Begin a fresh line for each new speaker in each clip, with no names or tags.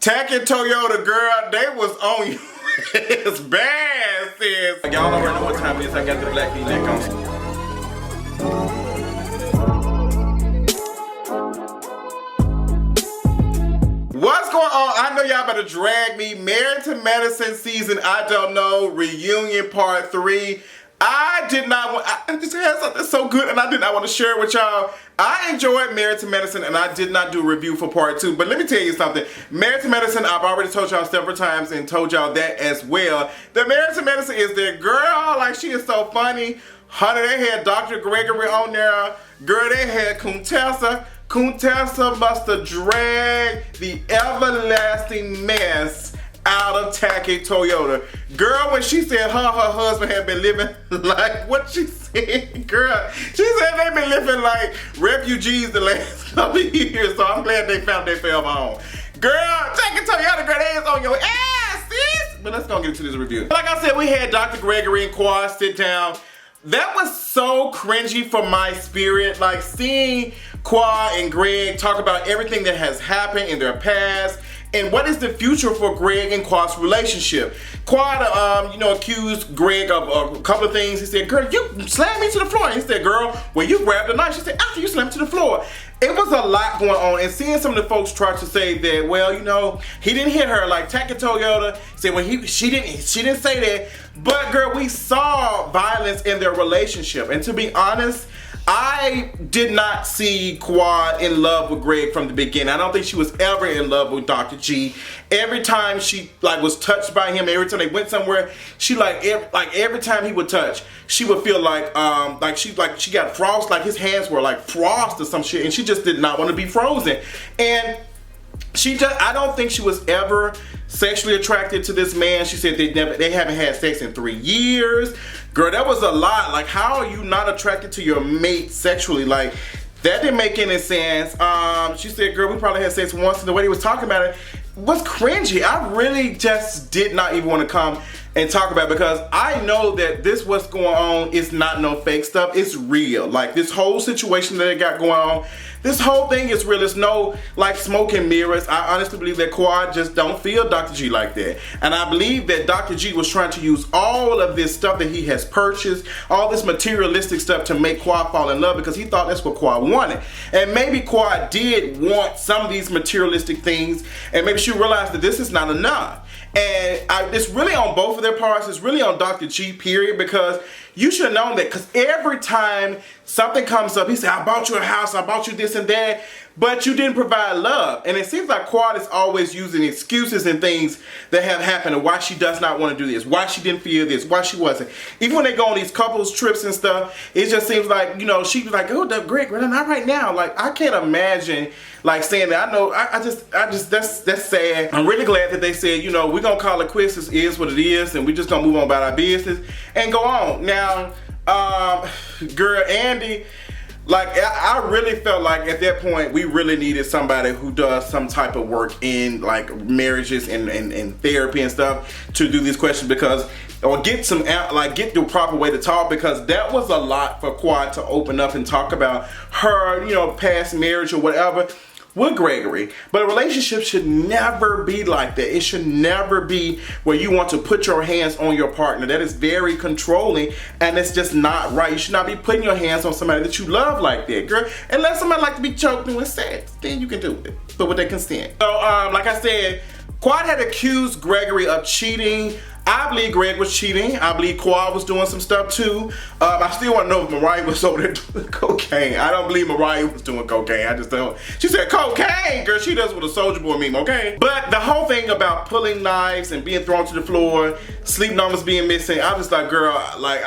Tacky Toya, girl, they was on you. It's bad, sis. Y'all already know what time it is. I got the black V-neck on. What's going on? I know y'all better drag me. Married to Medicine season, I don't know, reunion part 3. I did not want, I just had something so good and I did not want to share it with y'all. I enjoyed Married to Medicine and I did not do a review for part 2. But let me tell you something. Married to Medicine, I've already told y'all several times and told y'all that as well. The Married to Medicine is their girl. Like, she is so funny. Honey, they had Dr. Gregory on there. Girl, they had Contessa. Contessa must have dragged the everlasting mess out of Tacky Toya. Girl, when she said her husband had been living like, what she said, girl, she said they've been living like refugees the last couple of years, so I'm glad they found their forever home. Girl, Tacky Toya, girl, they is on your ass, sis. But let's go get into this review. Like I said, we had Dr. Gregory and Quad sit down. That was so cringy for my spirit. Like, seeing Quad and Greg talk about everything that has happened in their past and what is the future for Greg and Quad's relationship. Quad, accused Greg of a couple of things. He said, girl, you slammed me to the floor. And he said, girl, well, you grabbed the knife. She said, after you slammed me to the floor. It was a lot going on, and seeing some of the folks try to say that, well, you know, he didn't hit her. Like Tacky Toya said, well, she didn't say that. But girl, we saw violence in their relationship, and to be honest, I did not see Quad in love with Greg from the beginning. I don't think she was ever in love with Dr. G. Every time she was touched by him, every time they went somewhere, she every time he would touch, she would feel like she got frost, like his hands were like frost or some shit, and she just did not want to be frozen. And I don't think she was ever sexually attracted to this man. She said they haven't had sex in 3 years. Girl, that was a lot. Like, how are you not attracted to your mate sexually? Like, that didn't make any sense. She said, girl, we probably had sex once, and the way he was talking about it was cringy. I really just did not even want to come and talk about it, because I know that this what's going on is not no fake stuff. It's real. Like, this whole situation that they got going on, this whole thing is real. It's no like smoke and mirrors. I honestly believe that Quad just don't feel Dr. G like that. And I believe that Dr. G was trying to use all of this stuff that he has purchased, all this materialistic stuff, to make Quad fall in love, because he thought that's what Quad wanted. And maybe Quad did want some of these materialistic things, and maybe she realized that this is not enough. And it's really on both of their parts. It's really on Dr. G, period, because you should have known that, because every time something comes up, he said, I bought you a house, I bought you this and that, but you didn't provide love. And it seems like Quad is always using excuses and things that have happened, and why she does not want to do this, why she didn't feel this, why she wasn't. Even when they go on these couples trips and stuff, it just seems like, you know, she was like, oh, Greg, not right now. Like, I can't imagine like saying that. I know, I just, that's sad. I'm really glad that they said, you know, we're gonna call it quits. This is what it is, and we're just gonna move on about our business and go on. Now, girl, Andy, like, I really felt like at that point we really needed somebody who does some type of work in like marriages and therapy and stuff to do these questions, because, or get the proper way to talk, because that was a lot for Quad to open up and talk about her, you know, past marriage or whatever with Gregory. But a relationship should never be like that. It should never be where you want to put your hands on your partner. That is very controlling, and it's just not right. You should not be putting your hands on somebody that you love like that, girl. Unless somebody like to be choked and with sex, then you can do it, but with their consent. So, like I said, Quad had accused Gregory of cheating. I believe Greg was cheating. I believe Quad was doing some stuff too. I still want to know if Mariah was over there doing cocaine. I don't believe Mariah was doing cocaine. I just don't. She said cocaine, girl. She does what a Soldier Boy meme, okay? But the whole thing about pulling knives and being thrown to the floor, sleep numbers being missing, I was like, girl, like,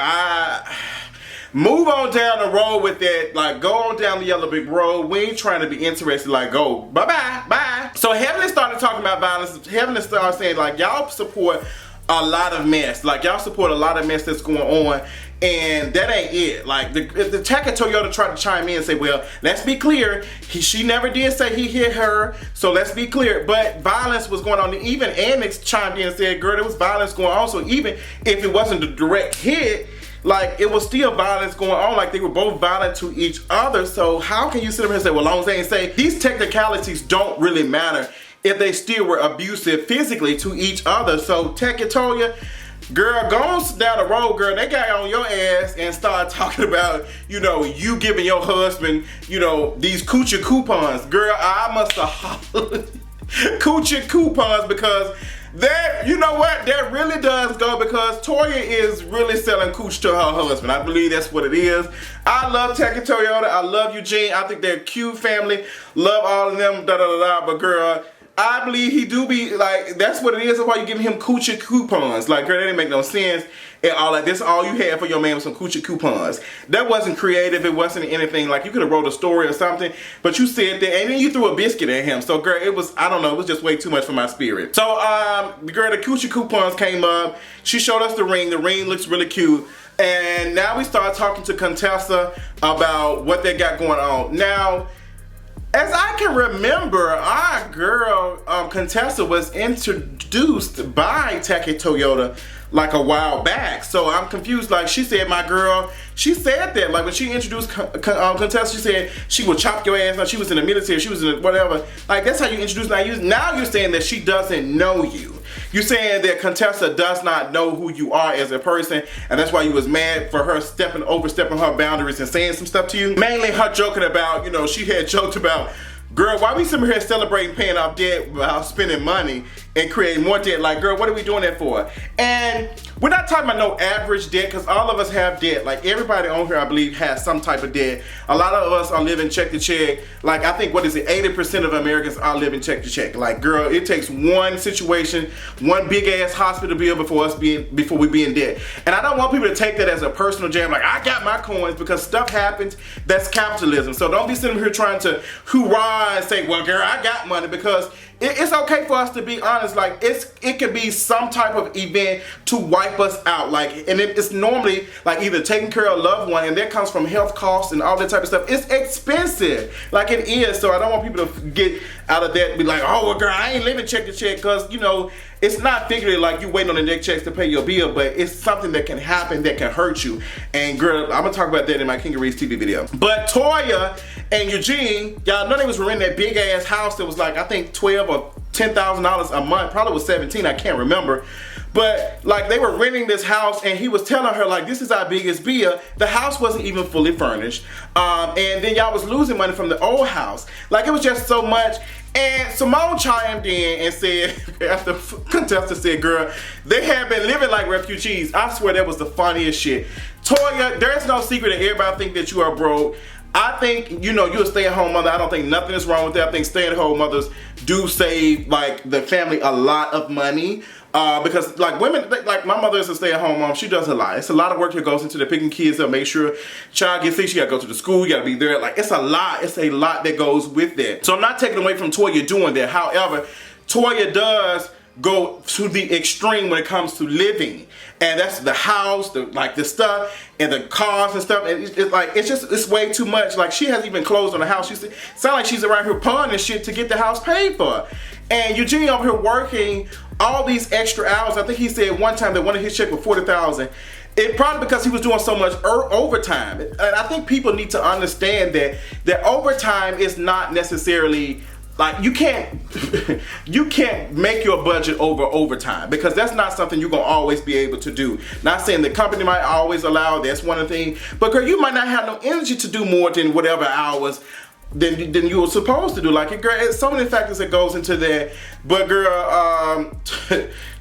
move on down the road with that. Like, go on down the yellow brick road. We ain't trying to be interested. Like, go, bye-bye, bye. So Heavenly started talking about violence. Heavenly started saying, like, y'all support a lot of mess. Like, y'all support a lot of mess that's going on, and that ain't it. Like, the Tacky Toya tried to chime in and say, well, let's be clear, she never did say he hit her, so let's be clear. But violence was going on. Even Annex chimed in and said, girl, there was violence going on. So even if it wasn't a direct hit, like, it was still violence going on. Like, they were both violent to each other. So how can you sit up here and say, well, as long as they ain't say, these technicalities don't really matter if they still were abusive physically to each other. So Tacky Toya, girl, go on down the road, girl. They got on your ass and start talking about, you know, you giving your husband, you know, these coochie coupons. Girl, I must have hollered coochie coupons, because that, you know what, that really does go, because Toya is really selling cooch to her husband. I believe that's what it is. I love Tacky Toya. I love Eugene. I think they're a cute family. Love all of them, but girl, I believe he do be, like, that's what it is. That's why you giving him coochie coupons. Like, girl, that didn't make no sense. And all like this, all you had for your man was some coochie coupons. That wasn't creative. It wasn't anything. Like, you could have wrote a story or something, but you said that, and then you threw a biscuit at him. So, girl, it was, I don't know, it was just way too much for my spirit. So, girl, the coochie coupons came up. She showed us the ring. The ring looks really cute. And now we start talking to Contessa about what they got going on. Now, as I can remember, our girl, Contessa, was introduced by Tacky Toya like a while back. So I'm confused. Like, she said, my girl, she said that. Like, when she introduced Contessa, she said she would chop your ass. Like, she was in the military, she was in whatever. Like, that's how you introduce. Now you're saying that she doesn't know you. You're saying that Contessa does not know who you are as a person, and that's why you was mad for her overstepping her boundaries and saying some stuff to you. Mainly her joking about, you know, she had joked about, girl, why we sitting here celebrating paying off debt without spending money and creating more debt? Like, girl, what are we doing that for? And we're not talking about no average debt, because all of us have debt. Like, everybody on here, I believe, has some type of debt. A lot of us are living check to check. Like, I think, 80% of Americans are living check to check. Like, girl, it takes one situation, one big ass hospital bill before we be in debt. And I don't want people to take that as a personal jam. Like, I got my coins, because stuff happens. That's capitalism. So don't be sitting here trying to hoorah and say, well, girl, I got money, because it's okay for us to be honest. Like, it could be some type of event to wipe us out. Like, and it's normally like either taking care of a loved one, and that comes from health costs and all that type of stuff. It's expensive, like it is. So I don't want people to get out of that and be like, oh, well, girl, I ain't living check to check, because, you know, it's not figuratively like you waiting on the next checks to pay your bill, but it's something that can happen that can hurt you. And girl, I'm gonna talk about that in my King of Reeds TV video. But Toya and Eugene, y'all know they was renting that big ass house that was like, I think $12,000 or $10,000 a month. Probably was 17, I can't remember. But like, they were renting this house, and he was telling her like, this is our biggest bill. The house wasn't even fully furnished. And then y'all was losing money from the old house. Like, it was just so much. And Simone chimed in and said, after Contessa said, girl, they have been living like refugees. I swear that was the funniest shit. Toya, there's no secret that everybody think that you are broke. I think, you know, you're a stay-at-home mother. I don't think nothing is wrong with that. I think stay-at-home mothers do save, like, the family a lot of money. Because, like, women, like, my mother is a stay-at-home mom. She does a lot. It's a lot of work that goes into the picking kids up, make sure child gets sick. She gotta go to the school. You gotta be there. Like, it's a lot. It's a lot that goes with that. So I'm not taking away from Toya doing that. However, Toya does go to the extreme when it comes to living, and that's the house, the stuff, and the cars and stuff. And it's like, it's way too much. Like, she hasn't even closed on the house. Sound like she's around here pawning and shit to get the house paid for. And Eugene over here working all these extra hours. I think he said one time that one of his check was $40,000. It probably because he was doing so much overtime. And I think people need to understand that overtime is not necessarily, like, you can't make your budget over overtime, because that's not something you're gonna always be able to do. Not saying the company might always allow, that's one thing, but girl, you might not have no energy to do more than whatever hours than you were supposed to do. Like, girl, it's so many factors that goes into that. But girl,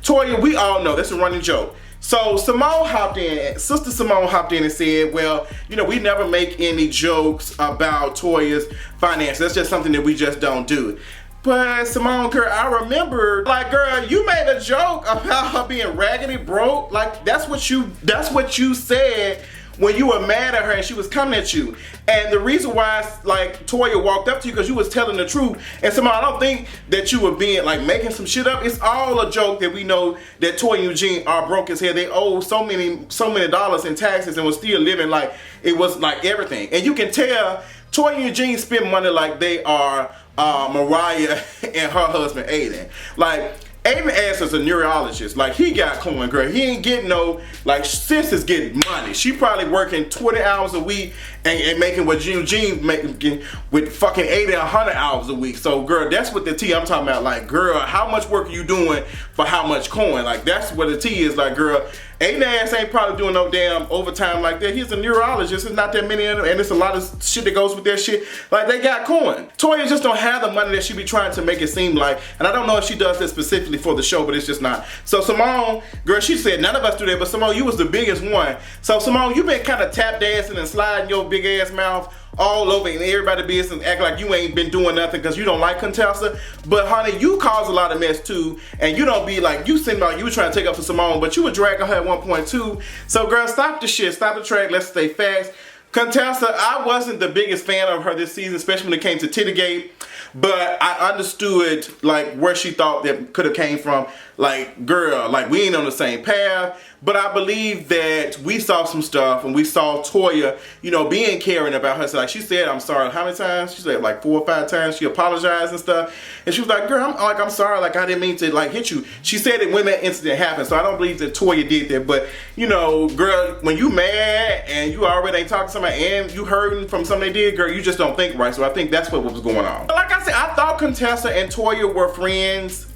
Toya, we all know that's a running joke. So Sister Simone hopped in and said, well, you know, we never make any jokes about Toya's finances. That's just something that we just don't do. But Simone, girl, I remember, like, girl, you made a joke about her being raggedy broke. Like, that's what you said when you were mad at her and she was coming at you. And the reason why, like, Toya walked up to you, because you was telling the truth. And Simone, I don't think that you were being, like, making some shit up. It's all a joke that we know that Toya and Eugene are broke as hell. They owe so many dollars in taxes and was still living like it was like everything. And you can tell Toya and Eugene spend money like they are Mariah and her husband Aiden. Like, Aiden ass is a neurologist. Like, he got coin, girl. He ain't getting no, like, sis is getting money. She probably working 20 hours a week and making what Eugene making with fucking 80 or 100 hours a week. So, girl, that's what the tea I'm talking about. Like, girl, how much work are you doing for how much coin? Like, that's what the tea is. Like, girl, Aiden ass ain't probably doing no damn overtime like that. He's a neurologist. There's not that many of them, and there's a lot of shit that goes with their shit. Like, they got coin. Toya just don't have the money that she be trying to make it seem like, and I don't know if she does this specifically for the show, but it's just not. So Simone, girl, she said none of us do that, but Simone, you was the biggest one. So Simone, you been kind of tap dancing and sliding your big ass mouth all over in everybody's business and act like you ain't been doing nothing because you don't like Contessa. But honey, you cause a lot of mess too, and you don't be like, you seem like you were trying to take up for Simone, but you were dragging her at one point too. So girl, stop the shit, stop the track, let's stay fast. Contessa, I wasn't the biggest fan of her this season, especially when it came to Tittygate, but I understood like where she thought that could have came from. Like, girl, like we ain't on the same path, but I believe that we saw some stuff and we saw Toya, you know, being caring about her. So like she said, I'm sorry, how many times? She said like 4 or 5 times. She apologized and stuff. And she was like, girl, I'm sorry, like I didn't mean to like hit you. She said it when that incident happened. So I don't believe that Toya did that. But you know, girl, when you mad and you already ain't talking to somebody and you hurting from something they did, girl, you just don't think right. So I think that's what was going on. But like I said, I thought Contessa and Toya were friends.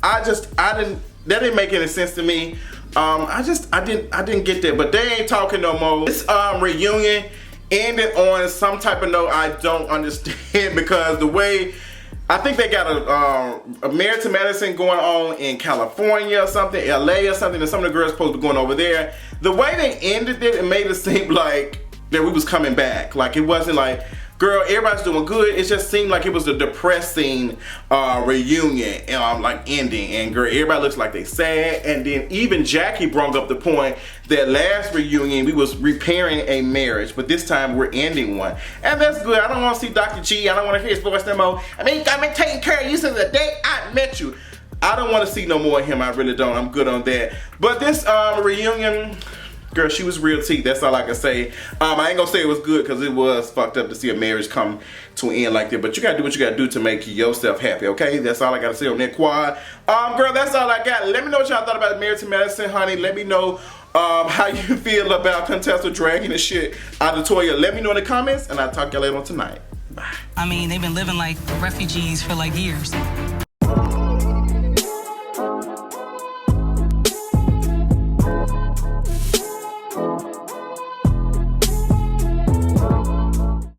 That didn't make any sense to me. I didn't get that, but they ain't talking no more. This reunion ended on some type of note I don't understand because the way, I think they got a Married to Medicine going on in California or something, LA or something, and some of the girls supposed to be going over there. The way they ended it, it made it seem like that we was coming back. Like it wasn't like, girl, everybody's doing good. It just seemed like it was a depressing reunion, like ending. And girl, everybody looks like they sad. And then even Jackie brought up the point that last reunion we was repairing a marriage, but this time we're ending one. And that's good. I don't want to see Dr. G. I don't want to hear his voice no more. I mean, I've been taking care of you since the day I met you. I don't want to see no more of him. I really don't. I'm good on that. But this reunion, girl, she was real tea. That's all I can say. I ain't gonna say it was good because it was fucked up to see a marriage come to an end like that. But you gotta do what you gotta do to make yourself happy, okay? That's all I gotta say on that quad. Girl, that's all I got. Let me know what y'all thought about Married to Medicine, honey. Let me know how you feel about Contessa dragging the shit out of Toya. Let me know in the comments, and I'll talk to y'all later on tonight. Bye.
I mean, they've been living like refugees for like years.